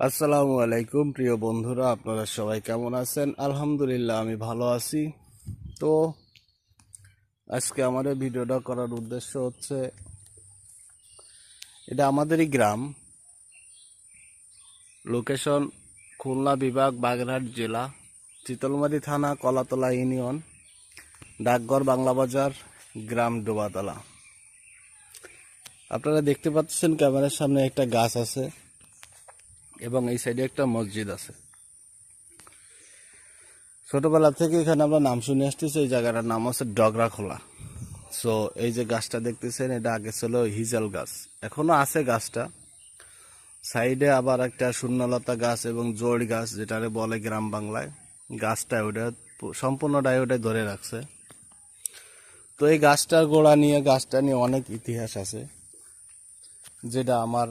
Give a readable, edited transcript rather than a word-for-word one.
আসসালামু আলাইকুম প্রিয় বন্ধুরা, আপনারা সবাই কেমন আছেন? আলহামদুলিল্লাহ, আমি ভালো আছি। তো আজকে আমাদের ভিডিওটা করার উদ্দেশ্য হচ্ছে, এটা আমাদেরই গ্রাম, লোকেশন খুলনা বিভাগ, বাগেরহাট জেলা, চিতলমারী থানা, কলাতলা ইউনিয়ন, ডাকঘর বাংলা বাজার, গ্রাম ডোবাতলা। আপনারা দেখতে পাচ্ছেন ক্যামেরার সামনে একটা গাছ আছে এবং এই সাইডে একটা মসজিদ আছে। ছোটবেলা থেকে এখানে আমরা নাম শুনে আসতেছি, এই জায়গাটার নাম হচ্ছে ডগরাখোলা। সো এই যে গাছটা দেখতেছেন, এটা আগে ছিল হিজল গাছ, এখনো আছে গাছটা। সাইডে আবার একটা শূন্যলতা গাছ এবং জোড় গাছ, যেটারে বলে গ্রাম বাংলায়। গাছটা ওটা সম্পূর্ণটাই ওটাই ধরে রাখছে। তো এই গাছটার গোড়া নিয়ে, গাছটা নিয়ে অনেক ইতিহাস আছে, যেটা আমার